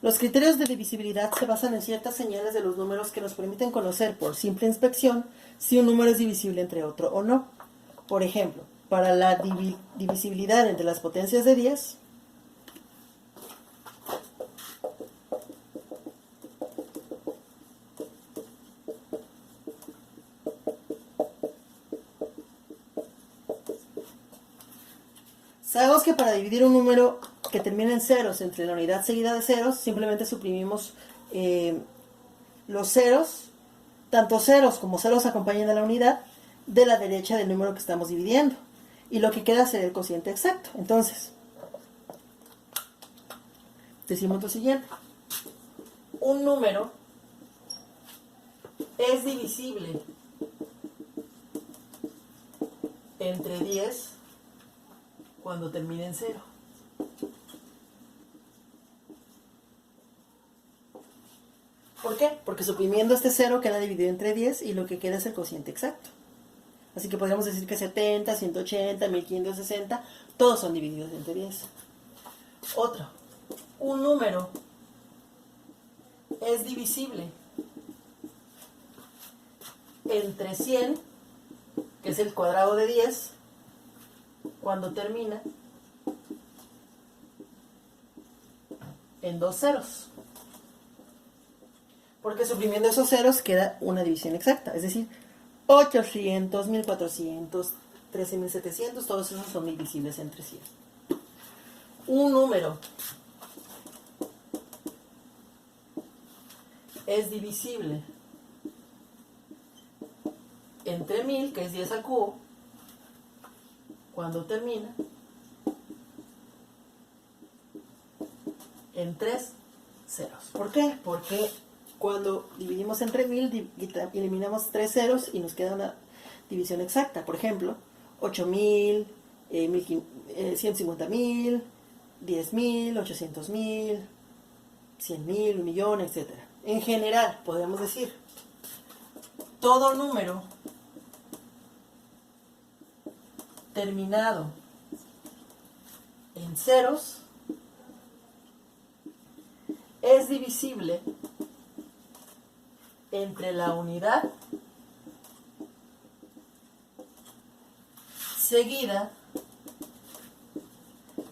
Los criterios de divisibilidad se basan en ciertas señales de los números que nos permiten conocer por simple inspección si un número es divisible entre otro o no. Por ejemplo, para la divisibilidad entre las potencias de 10, sabemos que para dividir un número que termina en ceros entre la unidad seguida de ceros, simplemente suprimimos los ceros, tanto ceros como ceros acompañan a la unidad, de la derecha del número que estamos dividiendo. Y lo que queda será el cociente exacto. Entonces, decimos lo siguiente. Un número es divisible entre 10 cuando termine en 0. ¿Por qué? Porque suprimiendo este 0 queda dividido entre 10 y lo que queda es el cociente exacto. Así que podríamos decir que 70, 180, 1560, todos son divididos entre 10. Otro. Un número es divisible entre 100, que es el cuadrado de 10, cuando termina en dos ceros. Porque suprimiendo esos ceros queda una división exacta, es decir, 800, 1400, 13700, todos esos son divisibles entre 100. Un número es divisible entre 1000, que es 10 al cubo, cuando termina en 3 ceros. ¿Por qué? Porque cuando dividimos entre 1000 eliminamos 3 ceros y nos queda una división exacta. Por ejemplo, 8000, 150.000, 10.000, 800.000, 100.000, 1.000.000, etc. En general, podemos decir, todo número terminado en ceros es divisible entre la unidad seguida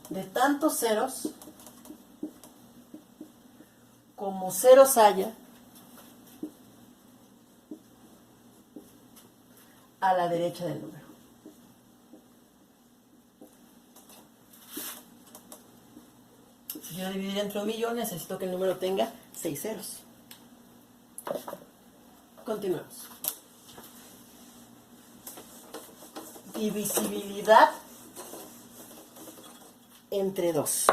de tantos ceros como ceros haya a la derecha del número. Si quiero dividir entre 1.000.000, necesito que el número tenga 6 ceros. Continuemos. Divisibilidad entre 2.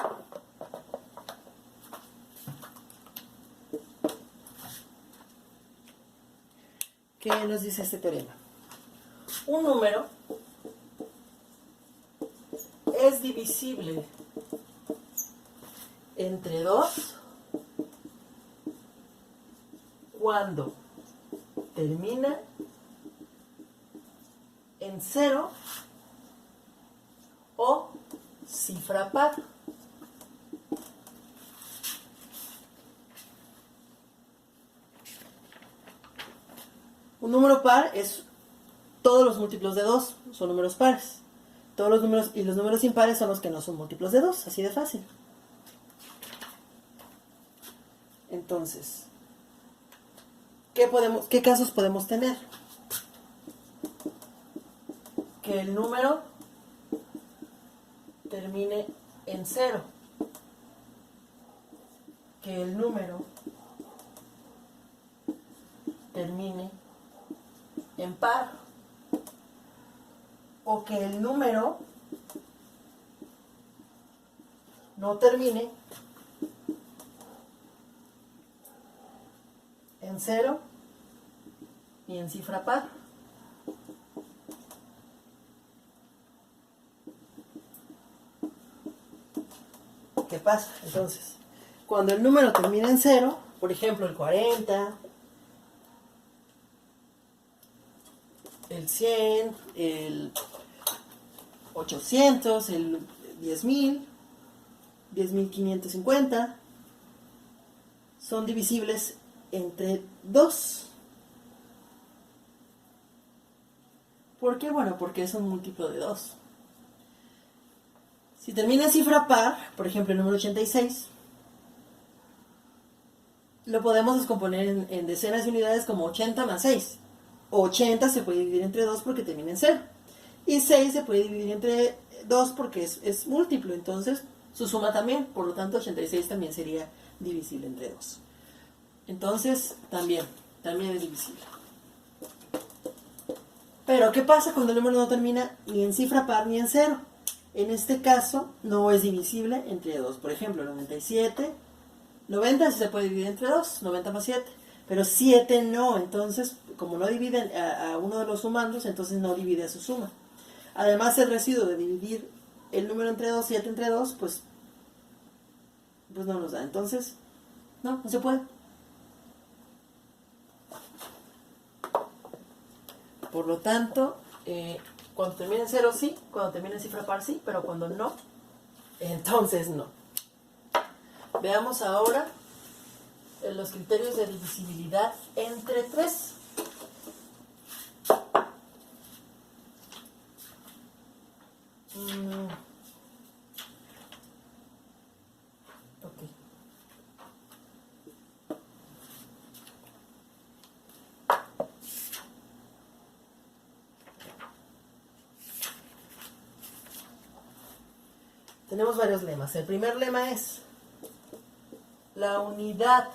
¿Qué nos dice este teorema? Un número es divisible entre 2 cuando termina en 0 o cifra par. Un número par es todos los múltiplos de 2, son números pares. Todos los números y los números impares son los que no son múltiplos de 2, así de fácil. Entonces, ¿qué casos podemos tener? Que el número termine en 0. Que el número termine en par. O que el número no termine en 0 y en cifra par. ¿Qué pasa? Entonces, cuando el número termina en 0, por ejemplo el 40, el 100, el 800, el 10.000, 10.550, son divisibles entre 2. ¿Por qué? Bueno, porque es un múltiplo de 2. Si termina en cifra par, por ejemplo el número 86, lo podemos descomponer en decenas de unidades como 80 más 6. 80 se puede dividir entre 2 porque termina en 0. Y 6 se puede dividir entre 2 porque es múltiplo, entonces su suma también, por lo tanto 86 también sería divisible entre 2. Entonces también es divisible. Pero ¿qué pasa cuando el número no termina ni en cifra par ni en 0? En este caso no es divisible entre 2. Por ejemplo, 97, 90 se puede dividir entre 2, 90 más 7. Pero 7 no, entonces como no divide a uno de los sumandos, entonces no divide a su suma. Además el residuo de dividir el número entre 2, 7 entre 2, pues no nos da. Entonces, no se puede. Por lo tanto, cuando termina en 0 sí, cuando termina en cifra par sí, pero cuando no, entonces no. Veamos ahora los criterios de divisibilidad entre 3. Tenemos varios lemas. El primer lema es: la unidad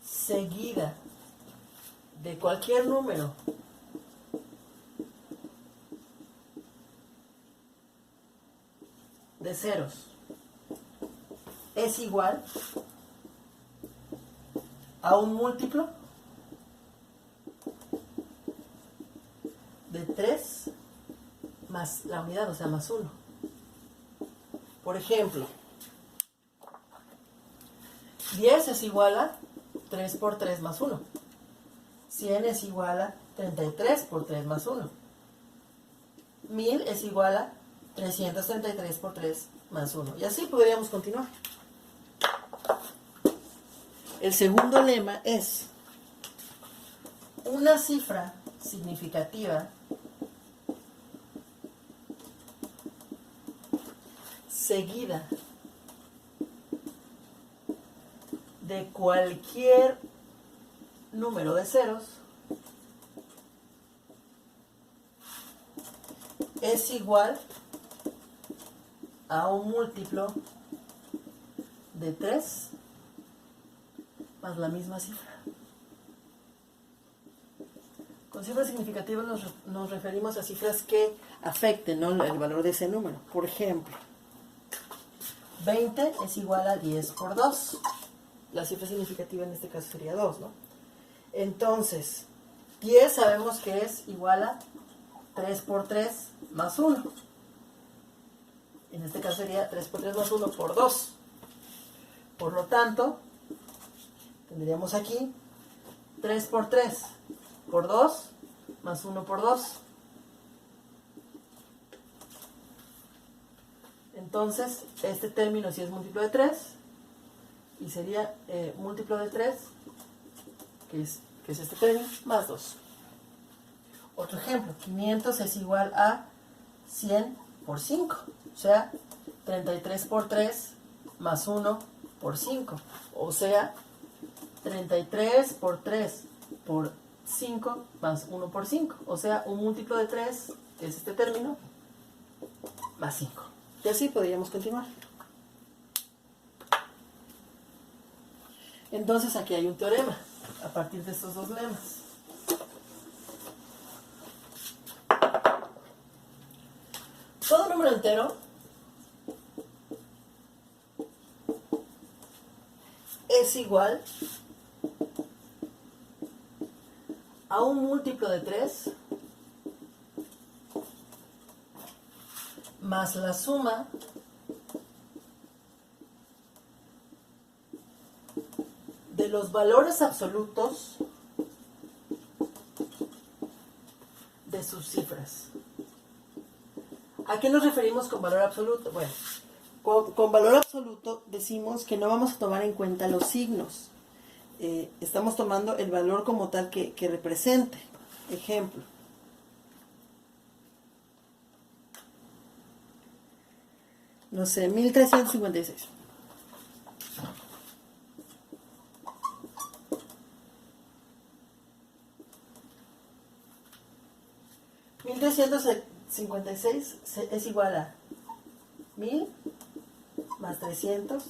seguida de cualquier número de ceros es igual a un múltiplo de 3 más la unidad, o sea, más 1. Por ejemplo, 10 es igual a 3 por 3 más 1. 100 es igual a 33 por 3 más 1. 1000 es igual a 333 por 3 más 1. Y así podríamos continuar. El segundo lema es: una cifra significativa seguida de cualquier número de ceros es igual a un múltiplo de 3 más la misma cifra. Con cifras significativas nos referimos a cifras que afecten, ¿no?, el valor de ese número. Por ejemplo, 20 es igual a 10 por 2. La cifra significativa en este caso sería 2, ¿no? Entonces, 10 sabemos que es igual a 3 por 3 más 1. En este caso sería 3 por 3 más 1 por 2. Por lo tanto, tendríamos aquí 3 por 3 por 2 más 1 por 2. Entonces, este término sí es múltiplo de 3 y sería múltiplo de 3, que es este término, más 2. Otro ejemplo, 500 es igual a 100 por 5, o sea, 33 por 3 más 1 por 5, o sea, 33 por 3 por 5 más 1 por 5, o sea, un múltiplo de 3, que es este término, más 5. Y así podríamos continuar. Entonces aquí hay un teorema a partir de estos dos lemas. Todo número entero es igual a un múltiplo de 3 más la suma de los valores absolutos de sus cifras. ¿A qué nos referimos con valor absoluto? Bueno, Con valor absoluto decimos que no vamos a tomar en cuenta los signos. Estamos tomando el valor como tal que represente. Ejemplo. No sé, 1356. $1356 es igual a 1000 más 300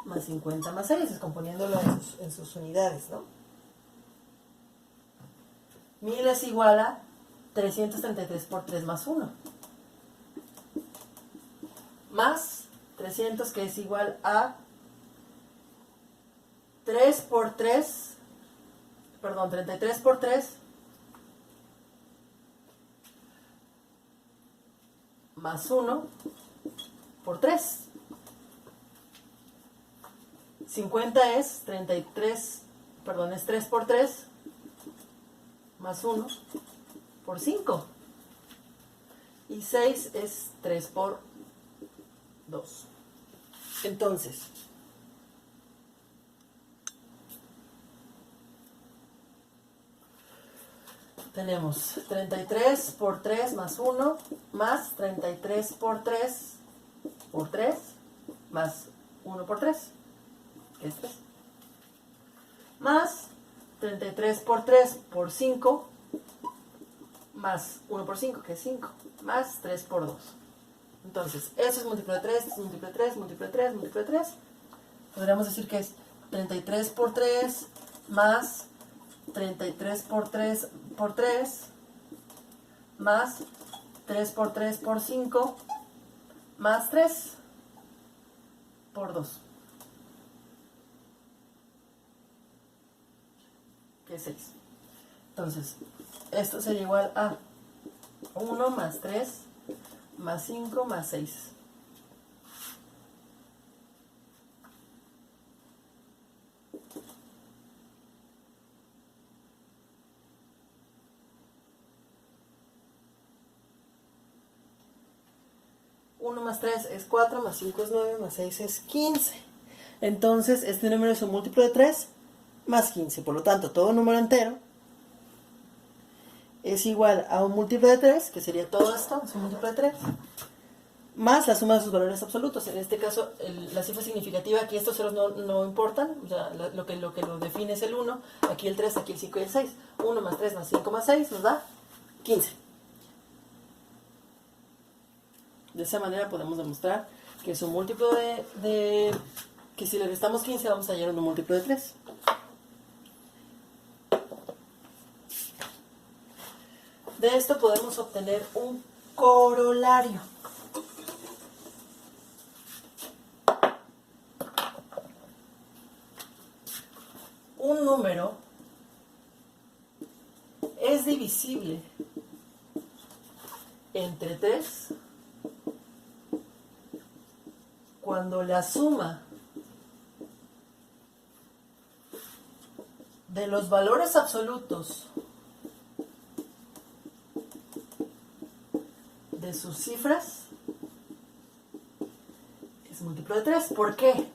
más 50 más 6, descomponiéndolo en sus unidades, ¿no? 1000 es igual a 333 por 3 más 1. Más 300, que es igual a 3 por 3, perdón, 33 por 3 más 1 por 3. 50 es 33, perdón, es 3 por 3 más 1 por 5. Y 6 es 3 por 2. Entonces, tenemos 33 por 3 más 1 más 33 por 3 más 1 por 3, que es 3. Más 33 por 3 por 5 más 1 por 5, que es 5, más 3 por 2. Entonces, eso es múltiplo de 3, esto es múltiplo de 3, múltiplo de 3, múltiplo de 3. Podríamos decir que es 33 por 3 más 33 por 3 por 3 más 3 por 3 por 5 más 3 por 2, que es 6. Entonces, esto sería igual a 1 más 3 más 5 más 6. Uno más 3 es 4, más 5 es 9, más 6 es 15. Entonces, este número es un múltiplo de 3 más 15. Por lo tanto, todo número entero es igual a un múltiplo de 3, que sería todo esto, es un múltiplo de 3, más la suma de sus valores absolutos. En este caso, la cifra significativa, aquí estos ceros no importan, o sea, lo que lo define es el 1, aquí el 3, aquí el 5 y el 6. 1 más 3 más 5 más 6 nos da 15. De esa manera podemos demostrar que es un múltiplo que si le restamos 15 vamos a hallar un múltiplo de 3. De esto podemos obtener un corolario. Un número es divisible entre 3 cuando la suma de los valores absolutos de sus cifras es múltiplo de 3. ¿Por qué?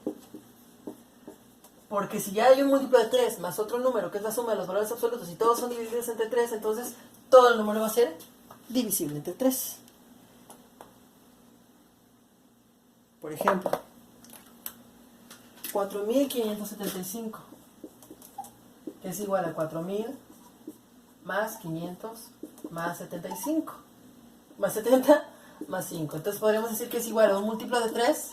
Porque si ya hay un múltiplo de 3 más otro número, que es la suma de los valores absolutos, y todos son divisibles entre 3, entonces todo el número va a ser divisible entre 3. Por ejemplo, 4575, que es igual a 4000 más 500 más 75, más 70 más 5. Entonces podríamos decir que es igual a un múltiplo de 3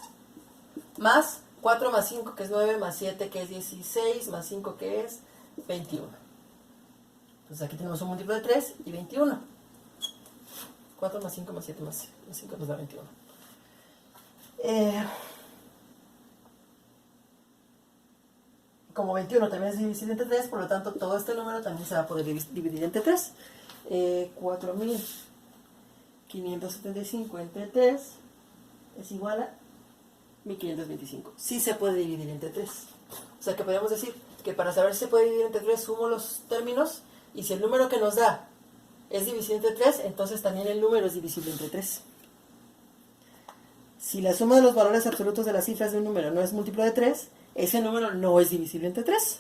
más 4 más 5, que es 9, más 7, que es 16, más 5, que es 21. Entonces aquí tenemos un múltiplo de 3 y 21. 4 más 5 más 7 más 5 nos da 21. Como 21 también es divisible entre 3, por lo tanto todo este número también se va a poder dividir entre 3. 4575 entre 3 es igual a 1525. Sí se puede dividir entre 3. O sea que podemos decir que para saber si se puede dividir entre 3, sumo los términos, y si el número que nos da es divisible entre 3, entonces también el número es divisible entre 3. Si la suma de los valores absolutos de las cifras de un número no es múltiplo de 3, ese número no es divisible entre 3.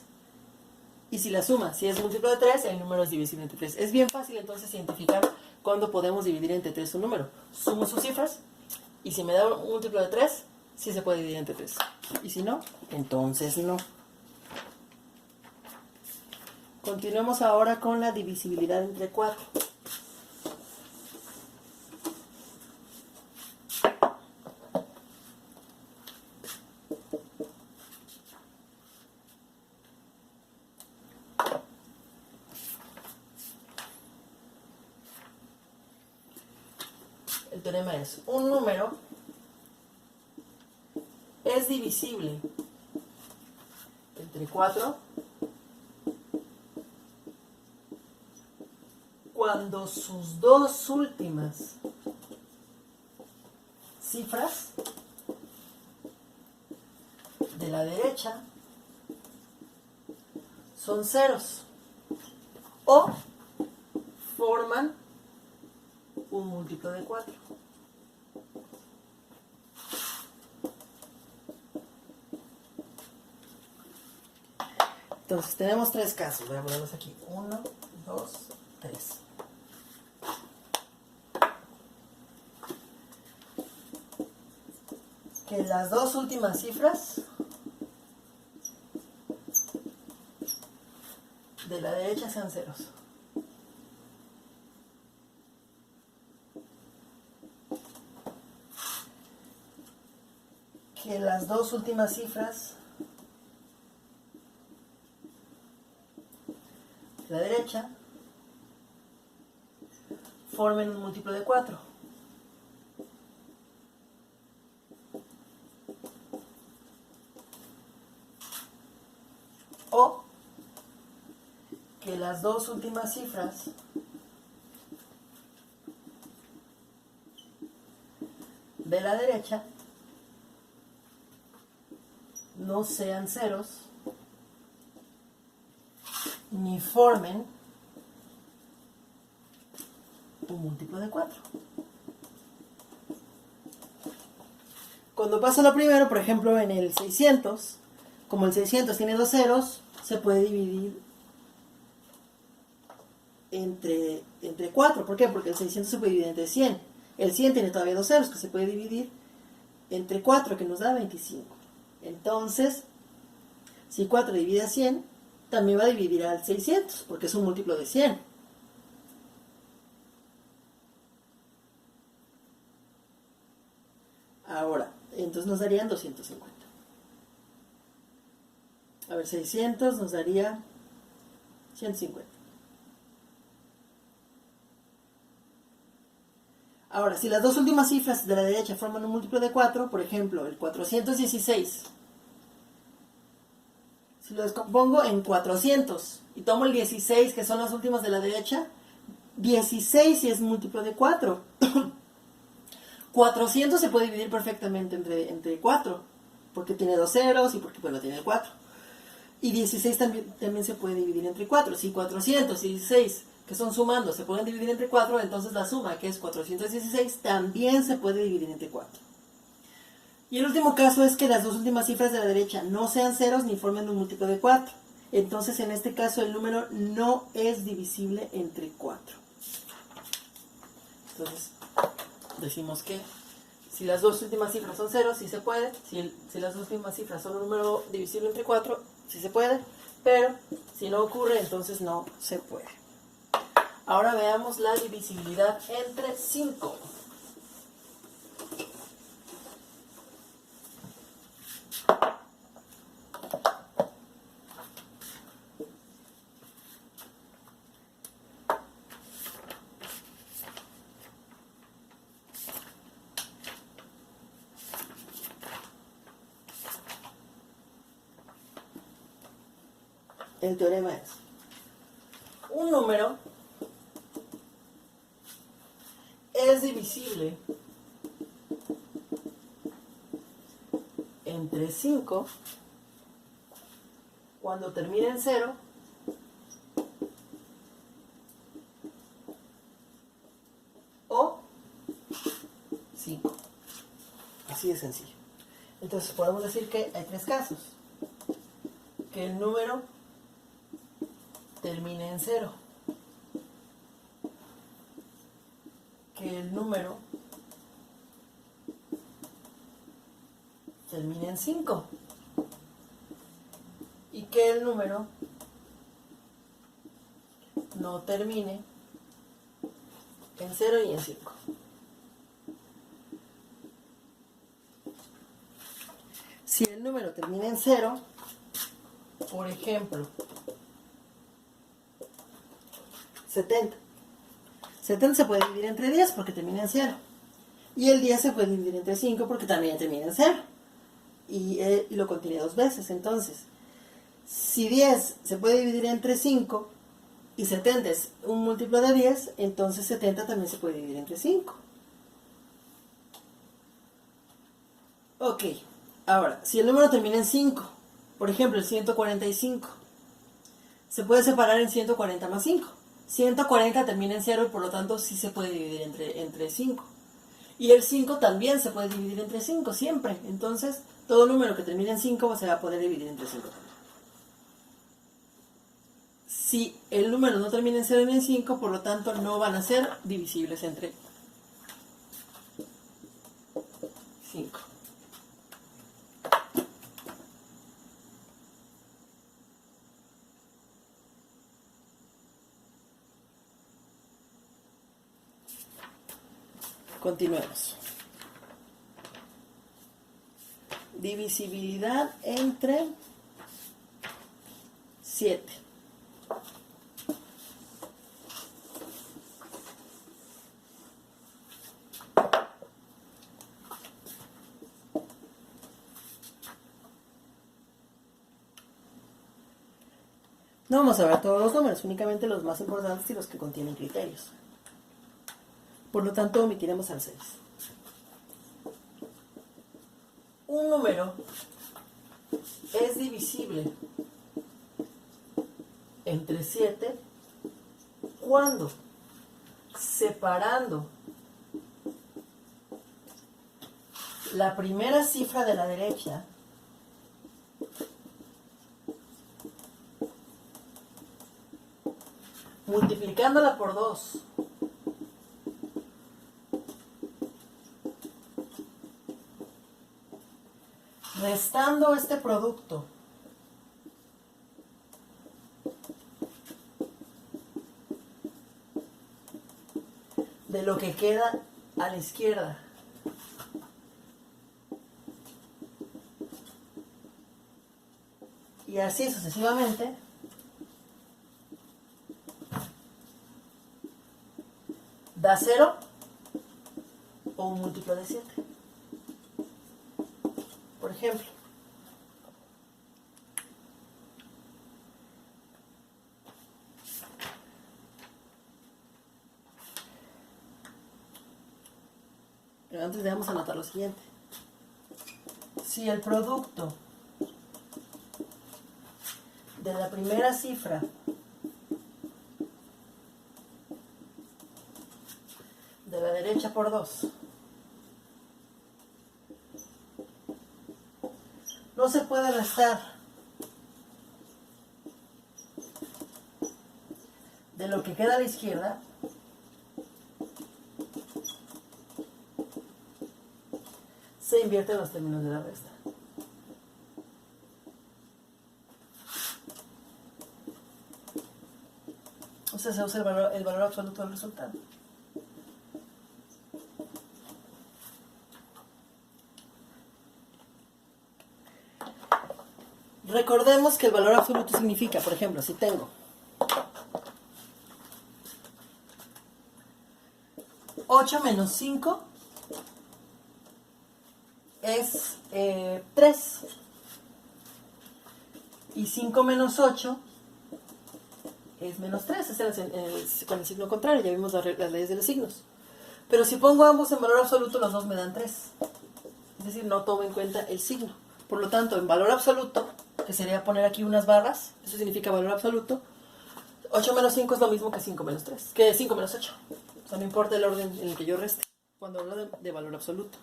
Y si la suma, si es múltiplo de 3, el número es divisible entre 3. Es bien fácil entonces identificar cuándo podemos dividir entre 3 un número. Sumo sus cifras y si me da un múltiplo de 3, sí se puede dividir entre 3. Y si no, entonces no. Continuemos ahora con la divisibilidad entre 4. El teorema es: un número es divisible entre 4 cuando sus dos últimas cifras de la derecha son ceros o forman un múltiplo de 4. Entonces tenemos tres casos. Voy a ponerlos aquí: 1, 2, 3. Que las dos últimas cifras de la derecha sean ceros. Que las dos últimas cifras de la derecha formen un múltiplo de 4. O que las dos últimas cifras de la derecha no sean ceros ni formen un múltiplo de 4. Cuando pasa lo primero, por ejemplo en el 600, como el 600 tiene dos ceros, se puede dividir entre 4. ¿Por qué? Porque el 600 se puede dividir entre 100. El 100 tiene todavía dos ceros que se puede dividir entre 4, que nos da 25. Entonces, si 4 divide a 100, también va a dividir al 600, porque es un múltiplo de 100. Ahora, entonces nos darían 250. A ver, 600 nos daría 150. Ahora, si las dos últimas cifras de la derecha forman un múltiplo de 4, por ejemplo, el 416, si lo descompongo en 400 y tomo el 16, que son las últimas de la derecha, 16 sí es múltiplo de 4. 400 se puede dividir perfectamente entre 4, porque tiene dos ceros y porque, bueno, tiene 4. Y 16 también se puede dividir entre 4. Si 400 y 16, que son sumando, se pueden dividir entre 4, entonces la suma, que es 416, también se puede dividir entre 4. Y el último caso es que las dos últimas cifras de la derecha no sean ceros ni formen un múltiplo de 4. Entonces, en este caso, el número no es divisible entre 4. Entonces, decimos que si las dos últimas cifras son ceros, sí se puede. Si las dos últimas cifras son un número divisible entre 4, sí se puede. Pero si no ocurre, entonces no se puede. Ahora veamos la divisibilidad entre 5. El teorema es: un número es divisible entre 5 cuando termina en 0 o 5. Así. sencillo. Entonces podemos decir que hay tres casos. Que el número termine en 0. Que el número termine en 5. Y que el número no termine en 0 y en 5. Si el número termina en 0, por ejemplo, 70. 70 se puede dividir entre 10 porque termina en 0. Y el 10 se puede dividir entre 5 porque también termina en 0. Y lo contiene dos veces. Entonces, si 10 se puede dividir entre 5 y 70 es un múltiplo de 10, entonces 70 también se puede dividir entre 5. Ok, ahora, si el número termina en 5, por ejemplo, el 145, se puede separar en 140 más 5. 140 termina en 0 y por lo tanto sí se puede dividir entre 5. Y el 5 también se puede dividir entre 5, siempre. Entonces, todo número que termine en 5 se va a poder dividir entre 5 también. Si el número no termina en 0 ni en 5, por lo tanto no van a ser divisibles entre 5. Continuemos. Divisibilidad entre 7. No vamos a ver todos los números, únicamente los más importantes y los que contienen criterios. Por lo tanto, omitiremos al 6. Un número es divisible entre 7 cuando separando la primera cifra de la derecha multiplicándola por 2 restando este producto de lo que queda a la izquierda. Y así sucesivamente, da 0 o un múltiplo de 7. Por ejemplo, pero antes debemos anotar lo siguiente. Si el producto de la primera cifra de la derecha por 2 no se puede restar de lo que queda a la izquierda, se invierten los términos de la resta. O sea, se usa el valor absoluto del resultado. Recordemos que el valor absoluto significa, por ejemplo, si tengo 8 menos 5 es 3. Y 5 menos 8 es menos 3. Es con el signo contrario, ya vimos las leyes de los signos. Pero si pongo ambos en valor absoluto, los dos me dan 3. Es decir, no tomo en cuenta el signo. Por lo tanto, en valor absoluto, que sería poner aquí unas barras, eso significa valor absoluto, 8 menos 5 es lo mismo que 5 menos 3, que 5 menos 8. O sea, no importa el orden en el que yo reste, cuando hablo de valor absoluto.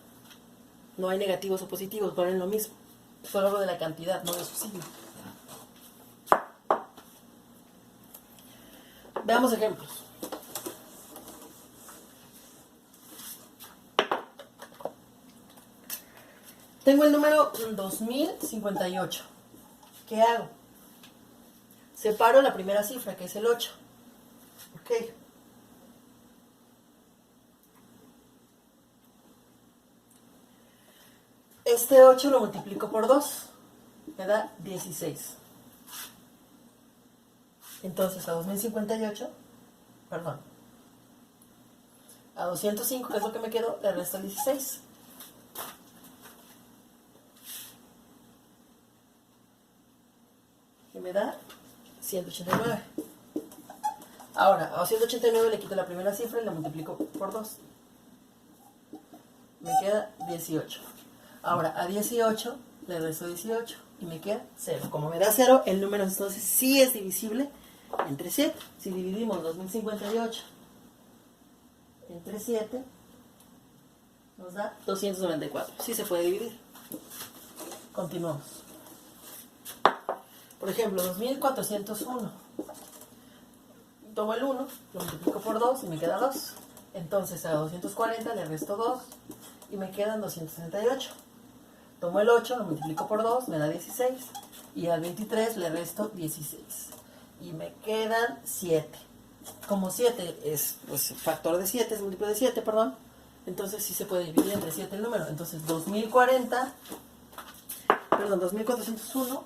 No hay negativos o positivos, valen lo mismo. Solo hablo de la cantidad, no de su signo. Veamos ejemplos. Tengo el número 2058. ¿Qué hago? Separo la primera cifra, que es el 8. Ok. Este 8 lo multiplico por 2. Me da 16. Entonces a 2058, perdón, a 205, que es lo que me quedó, le resto 16. Que me da 189. Ahora, a 189 le quito la primera cifra y la multiplico por 2. Me queda 18. Ahora, a 18 le resto 18 y me queda 0. Como me da 0, el número entonces sí es divisible entre 7. Si dividimos 2058 entre 7, nos da 294. Sí se puede dividir. Continuamos. Por ejemplo, 2401. Tomo el 1, lo multiplico por 2 y me queda 2. Entonces a 240 le resto 2 y me quedan 268. Tomo el 8, lo multiplico por 2, me da 16. Y al 23 le resto 16. Y me quedan 7. Como 7 es pues, factor de 7, es múltiplo de 7, perdón. Entonces sí se puede dividir entre 7 el número. Entonces 2401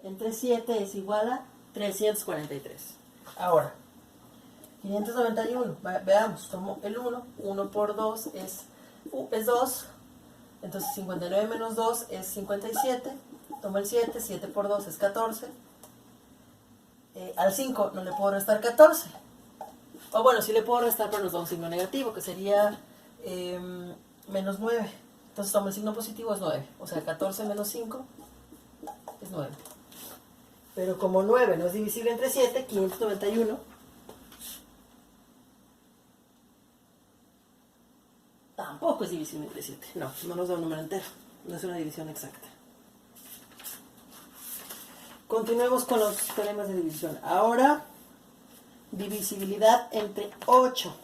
entre 7 es igual a 343. Ahora, 591. Veamos, tomo el 1. 1 por 2 es 2. Entonces 59 menos 2 es 57. Tomo el 7. 7 por 2 es 14. Al 5 no le puedo restar 14. O bueno, sí le puedo restar, pero nos da un signo negativo, que sería menos 9. Entonces tomo el signo positivo, es 9. O sea, 14 menos 5 es 9. Pero como 9 no es divisible entre 7, 591 tampoco es divisible entre 7. No nos da un número entero. No es una división exacta. Continuemos con los teoremas de división. Ahora, divisibilidad entre 8.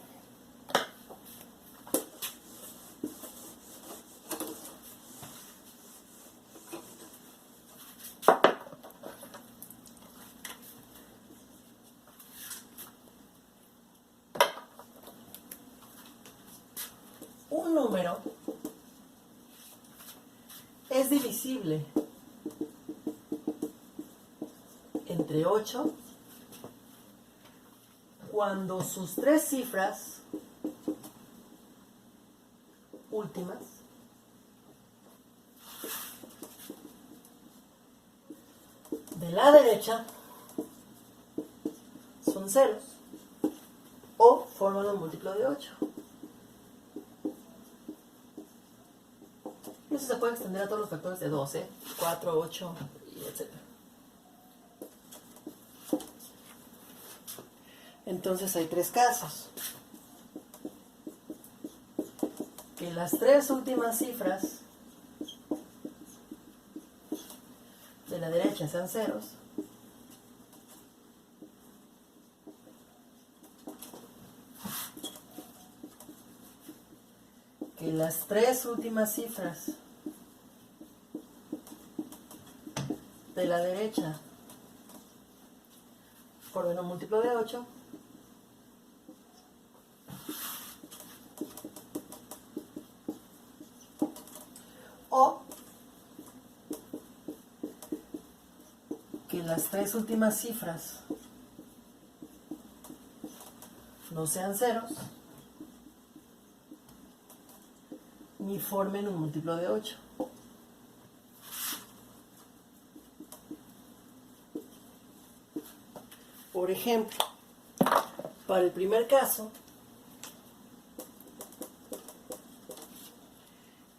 Un número es divisible entre 8 cuando sus 3 cifras últimas de la derecha son ceros o forman un múltiplo de 8. Y eso se puede extender a todos los factores de 12, 4, 8, y etc. Entonces hay 3 casos. Que las 3 últimas cifras de la derecha sean ceros. Que las 3 últimas cifras de la derecha formen un múltiplo de 8. O que las 3 últimas cifras no sean ceros ni formen un múltiplo de 8. Por ejemplo, para el primer caso,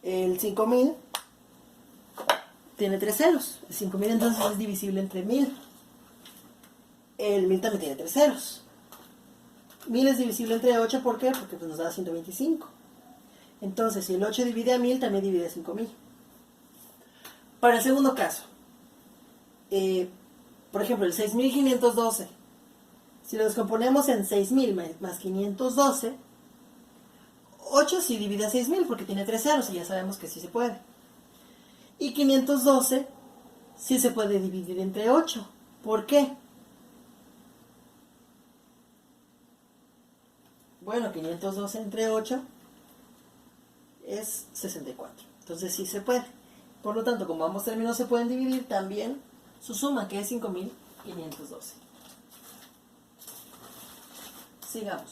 el 5000 tiene 3 ceros. El 5000 entonces es divisible entre 1000. El 1000 también tiene 3 ceros. 1000 es divisible entre 8, ¿por qué? Porque pues, nos da 125. Entonces, si el 8 divide a 1000, también divide a 5000. Para el segundo caso, por ejemplo, el 6512, si lo descomponemos en 6000 más 512, 8 sí divide a 6000 porque tiene 3 ceros y ya sabemos que sí se puede. Y 512 sí se puede dividir entre 8. ¿Por qué? Bueno, 512 entre 8 es 64. Entonces sí se puede. Por lo tanto, como ambos términos se pueden dividir, también su suma, que es 5512. Sigamos.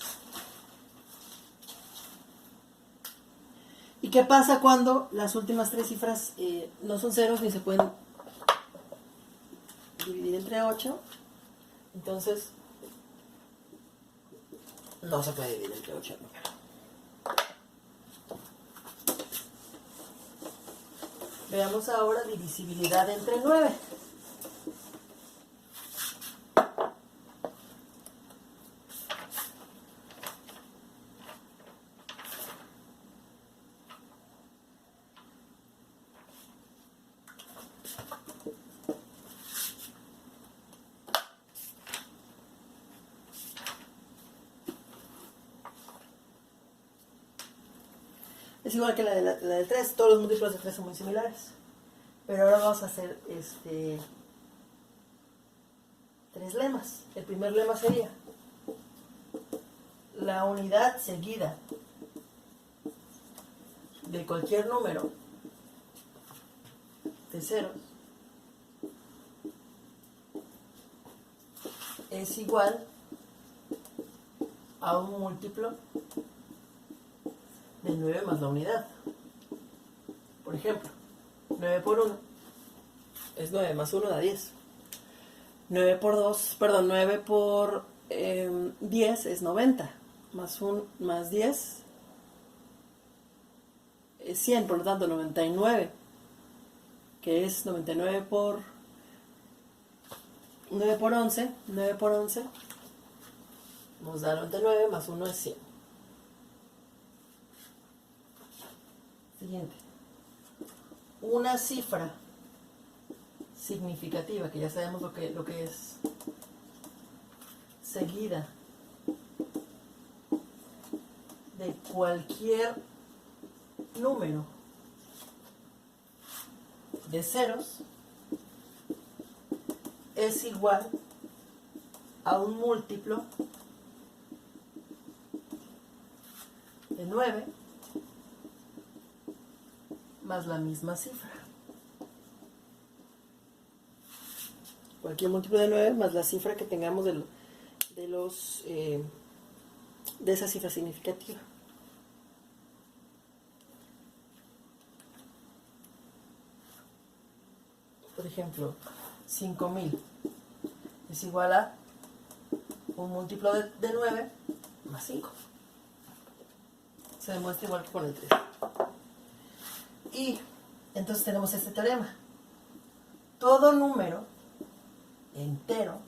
¿Y qué pasa cuando las últimas tres cifras no son ceros ni se pueden dividir entre 8? Entonces, no se puede dividir entre 8 el número. Veamos ahora divisibilidad entre 9. Es igual que la del 3, todos los múltiplos de 3 son muy similares. Pero ahora vamos a hacer 3 lemas. El primer lema sería: la unidad seguida de cualquier número de ceros es igual a un múltiplo de 9 más la unidad. Por ejemplo, 9 por 1 es 9, más 1 da 10. 9 por 10 es 90, más 10 es 100, por lo tanto 99, que es 99 por 9 por 11, 9 por 11 nos da 99, más 1 es 100. Siguiente. Una cifra significativa, que ya sabemos lo que es, seguida de cualquier número de ceros, es igual a un múltiplo de 9 más la misma cifra. Cualquier múltiplo de 9 más la cifra que tengamos de esa cifra significativa. Por ejemplo, 5000 es igual a un múltiplo de 9 más 5. Se demuestra igual que con el 3. Y entonces tenemos este teorema: todo número entero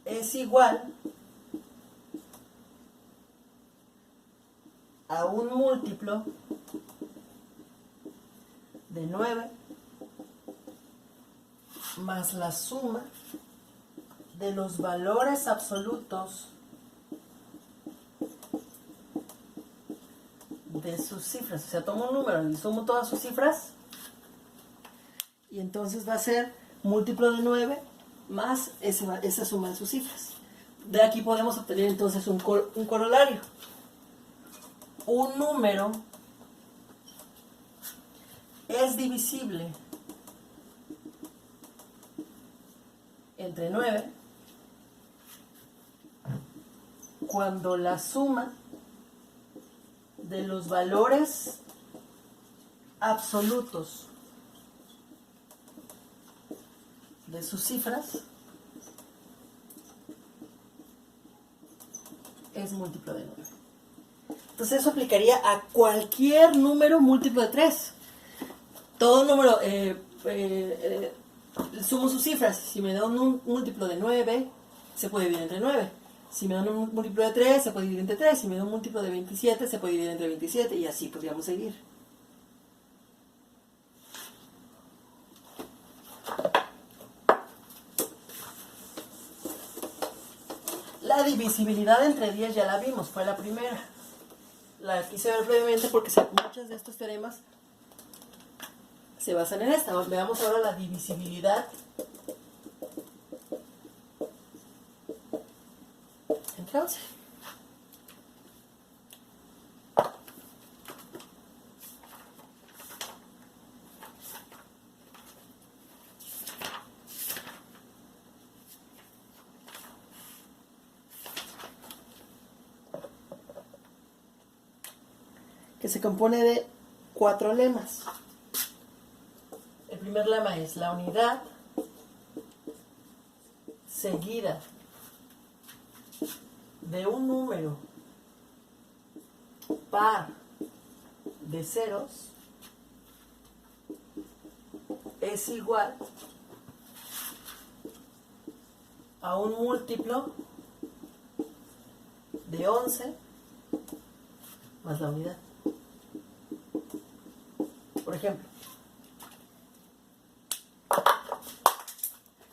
es igual a un múltiplo de 9 más la suma de los valores absolutos de sus cifras. O sea, tomo un número y sumo todas sus cifras, y entonces va a ser múltiplo de 9 más esa suma de sus cifras. De aquí podemos obtener entonces un corolario. Un número es divisible entre 9 cuando la suma de los valores absolutos de sus cifras es múltiplo de 9. Entonces eso aplicaría a cualquier número múltiplo de 3. Todo número, sumo sus cifras. Si me da un múltiplo de 9, se puede dividir entre 9. Si me dan un múltiplo de 3, se puede dividir entre 3. Si me dan un múltiplo de 27, se puede dividir entre 27. Y así podríamos seguir. La divisibilidad entre 10 ya la vimos, fue la primera. La quise ver brevemente porque muchos de estos teoremas se basan en esta. Veamos ahora la divisibilidad entre 11. Que se compone de 4 lemas. El primer lema es la unidad seguida de un número par de ceros es igual a un múltiplo de 11 más la unidad. Por ejemplo,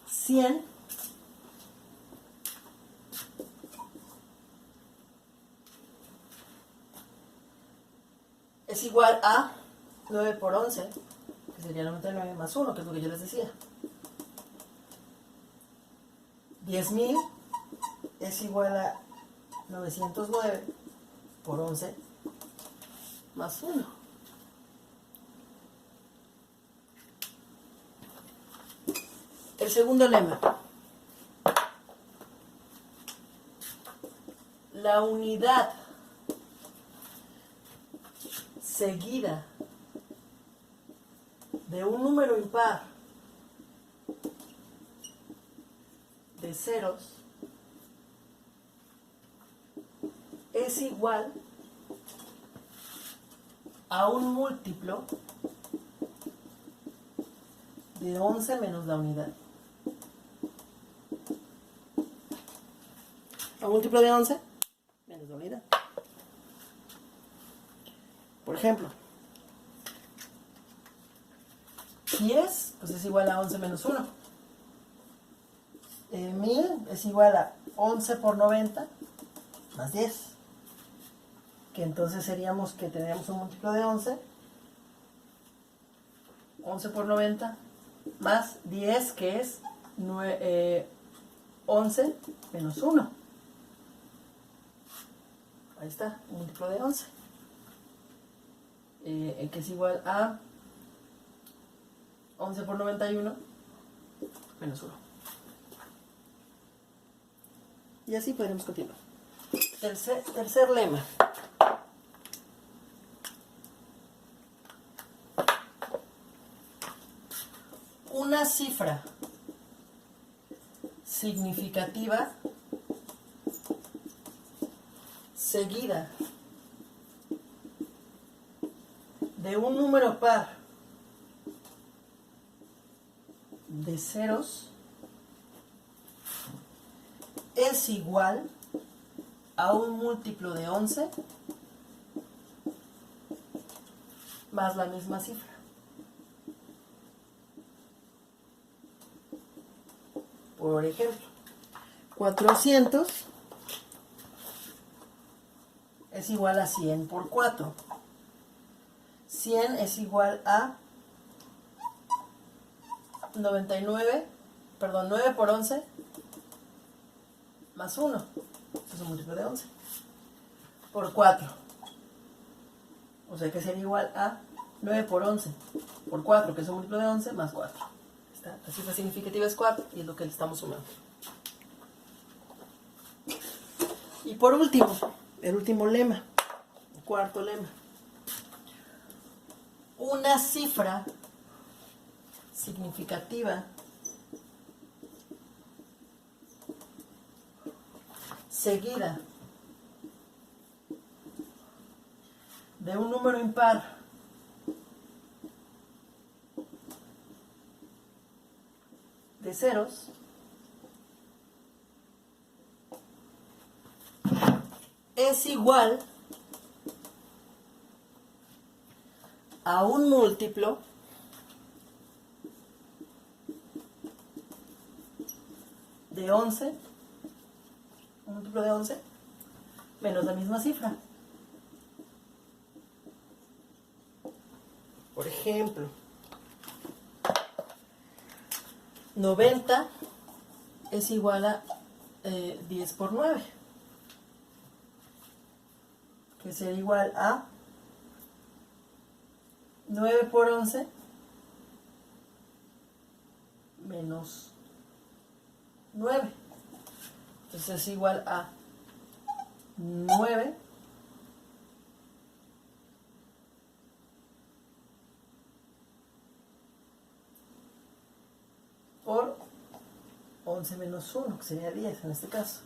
100 es igual a 9 por 11, que sería 99 más 1, que es lo que yo les decía. 10.000 es igual a 909 por 11 más 1. El segundo lema. La unidad seguida de un número impar de ceros es igual a un múltiplo de 11 menos la unidad. A un múltiplo de 11 menos la unidad. Por ejemplo, 10 pues es igual a 11 menos 1. 1000 es igual a 11 por 90 más 10. Que entonces seríamos que tendríamos un múltiplo de 11. 11 por 90 más 10, que es 11 menos 1. Ahí está, un múltiplo de 11. Que es igual a 11 por 91 menos 1. Y así podremos continuar. Tercer lema. Una cifra significativa seguida de un número par de ceros es igual a un múltiplo de 11 más la misma cifra. Por ejemplo, 400 es igual a 100 por 4. 100 es igual a 9 por 11 más 1. Eso es un múltiplo de 11. Por 4. O sea que sería igual a 9 por 11 por 4, que es un múltiplo de 11, más 4. La cifra significativa es 4 y es lo que le estamos sumando. Y por último, el último lema, el cuarto lema. Una cifra significativa seguida de un número impar de ceros es igual a un múltiplo de 11, un múltiplo de 11 menos la misma cifra. Por ejemplo, 90 es igual a 10 por 9, que sería igual a 9 por 11 menos 9. Entonces es igual a 9 por 11 menos 1, que sería 10 en este caso.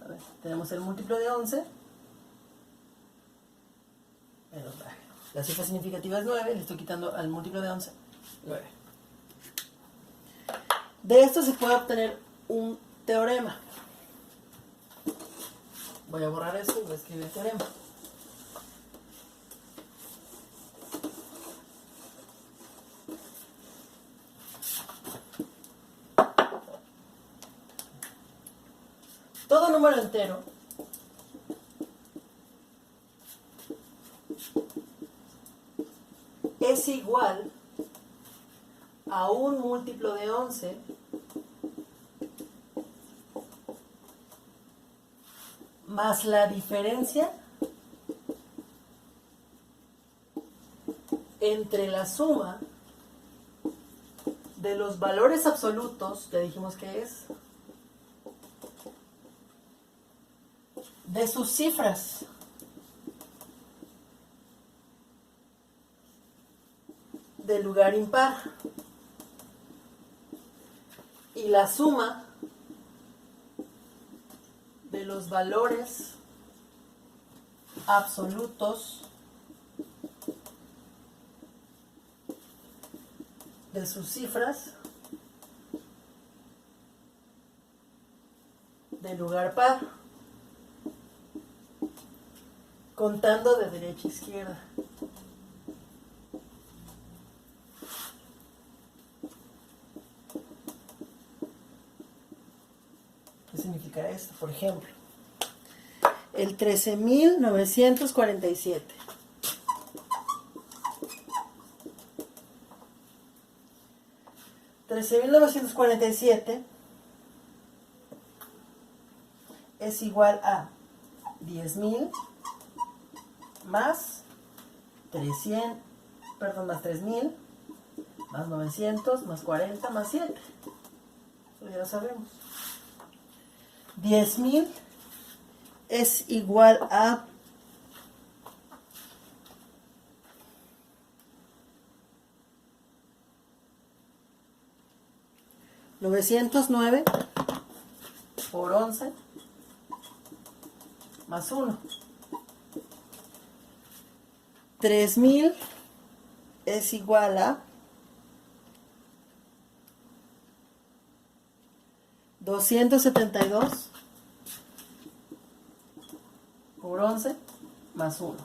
A ver, tenemos el múltiplo de 11 menos 9. La cifra significativa es 9, le estoy quitando al múltiplo de 11, 9. De esto se puede obtener un teorema. Voy a borrar esto y voy a escribir el teorema. Todo número entero es igual a un múltiplo de 11 más la diferencia entre la suma de los valores absolutos, que dijimos que es, de sus cifras. De lugar impar. Y la suma de los valores absolutos de sus cifras de lugar par, contando de derecha a izquierda. ¿Qué significa esto? Por ejemplo, el 13.947. $13.947 es igual a 10.000 más 300, perdón, más 3.000 más 900 más 40 más 7. Eso ya lo sabemos. 10.000 es igual a 909 por 11 más 1. 3.000 es igual a 272 por 11 más 1.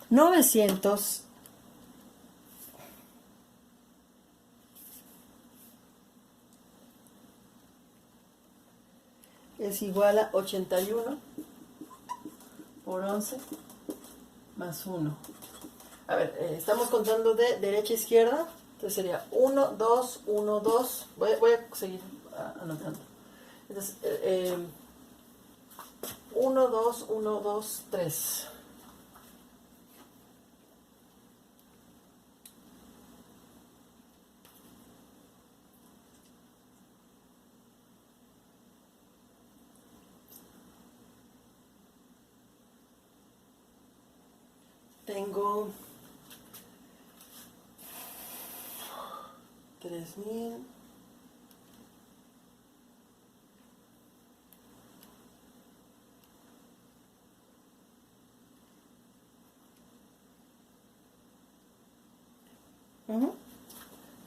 900 es igual a 81 por 11 más 1. A ver, estamos contando de derecha a izquierda. Entonces sería 1, 2, 1, 2. Voy a seguir anotando. Entonces, 1, 2, 1, 2, 3. Tengo 3.000.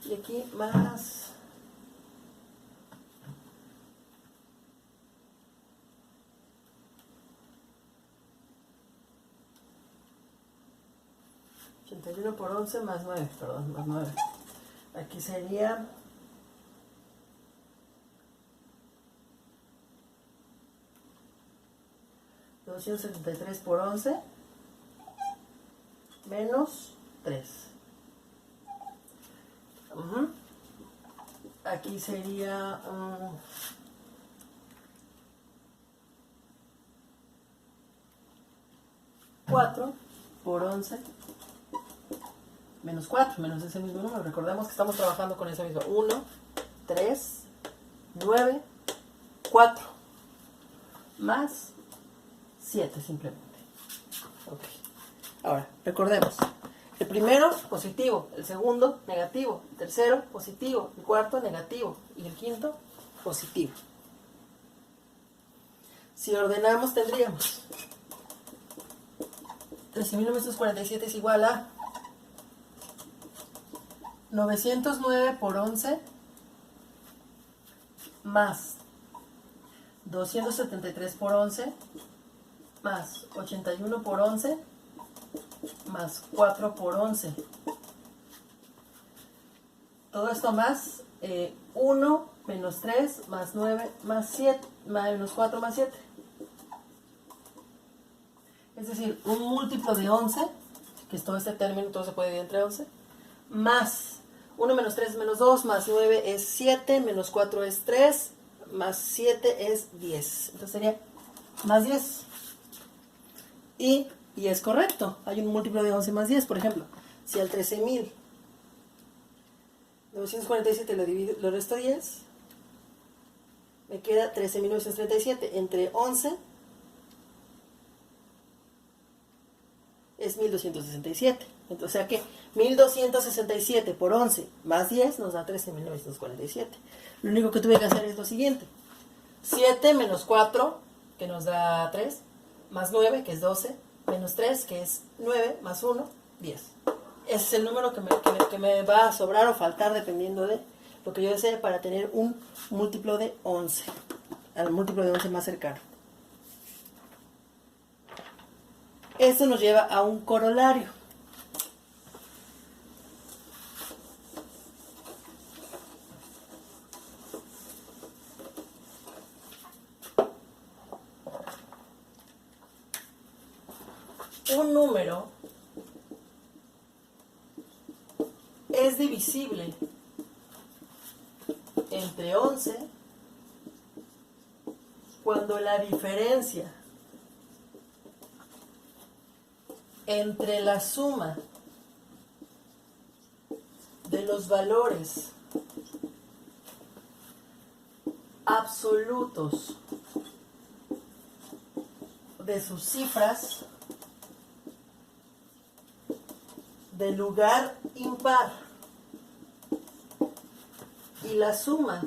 Y aquí más 81 por 11 más 9, perdón, más 9. Aquí sería 273 por 11 menos 3. Aquí sería 4 por 11 menos 4, menos ese mismo número. Recordemos que estamos trabajando con ese mismo. 1, 3, 9, 4 más 7 simplemente. Ok. Ahora, recordemos. El primero, positivo. El segundo, negativo. El tercero, positivo. El cuarto, negativo. Y el quinto, positivo. Si ordenamos, tendríamos 13.947 es igual a 909 por 11 más 273 por 11 más 81 por 11 más 4 por 11. Todo esto más 1 menos 3 más 9 más 7 menos 4 más 7. Es decir, un múltiplo de 11, que es todo este término, todo se puede dividir entre 11, más 1 menos 3 es menos 2, más 9 es 7, menos 4 es 3, más 7 es 10. Entonces sería más 10. Y es correcto, hay un múltiplo de 11 más 10, por ejemplo. Si al 13.947 lo resto 10, me queda 13.937. Entre 11 es 1.267. Entonces, o sea que 1.267 por 11 más 10 nos da 13.947. Lo único que tuve que hacer es lo siguiente. 7 menos 4, que nos da 3, más 9, que es 12, menos 3, que es 9, más 1, 10. Ese es el número que me va a sobrar o faltar dependiendo de lo que yo desee para tener un múltiplo de 11, al múltiplo de 11 más cercano. Esto nos lleva a un corolario. Un número es divisible entre 11 cuando la diferencia entre la suma de los valores absolutos de sus cifras de lugar impar y la suma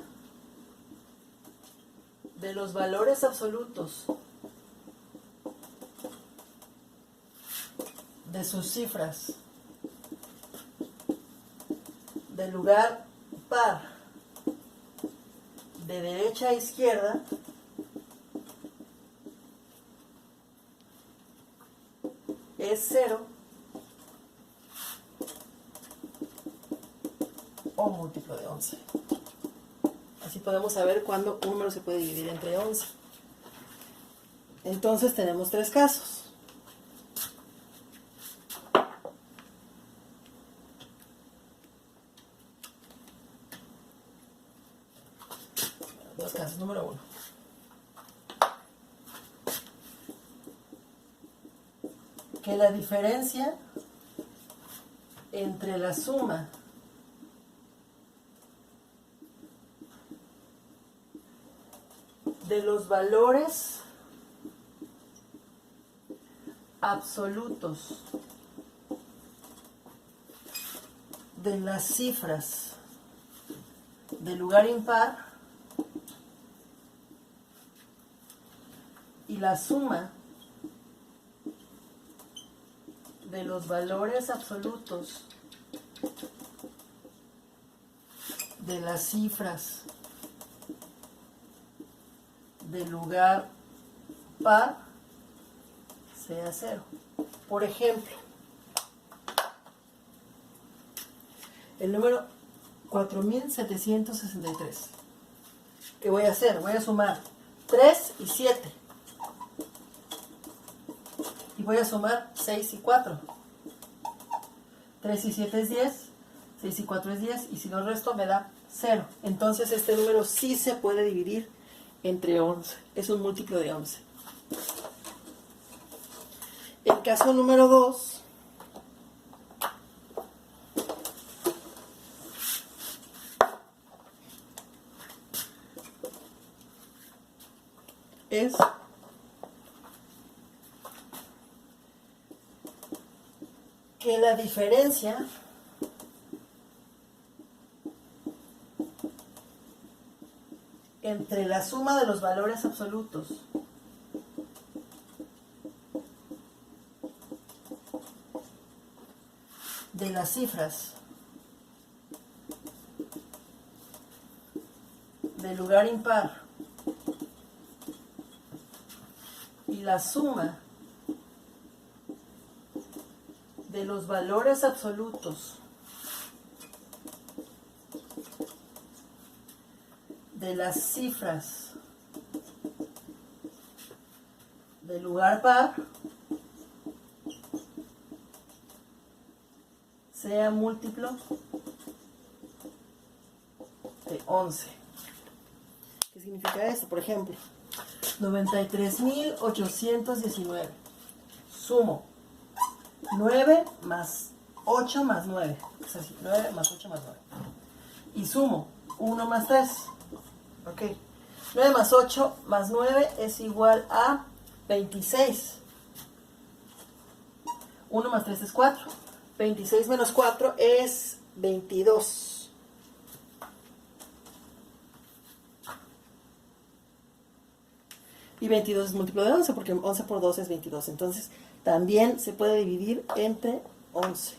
de los valores absolutos de sus cifras de lugar par de derecha a izquierda es 0 o múltiplo de 11. Así podemos saber cuándo un número se puede dividir entre 11. Entonces tenemos tres casos. Dos casos. Número 1. Que la diferencia entre la suma de los valores absolutos de las cifras de lugar impar y la suma de los valores absolutos de las cifras de lugar par sea 0. Por ejemplo, el número 4763. ¿Qué voy a hacer? Voy a sumar 3 y 7. Y voy a sumar 6 y 4. 3 y 7 es 10. 6 y 4 es 10. Y si lo resto me da 0. Entonces este número sí se puede dividir entre 11. Es un múltiplo de 11. El caso número 2. Es que la diferencia entre la suma de los valores absolutos de las cifras del lugar impar y la suma de los valores absolutos de las cifras del lugar par sea múltiplo de 11. ¿Qué significa esto? Por ejemplo, 93.819. Sumo 9 más 8 más 9. Es así, 9 más 8 más 9. Y sumo 1 más 3. Ok. 9 más 8 más 9 es igual a 26. 1 más 3 es 4. 26 menos 4 es 22. Y 22 es múltiplo de 11, porque 11 por 2 es 22. Entonces, también se puede dividir entre 11.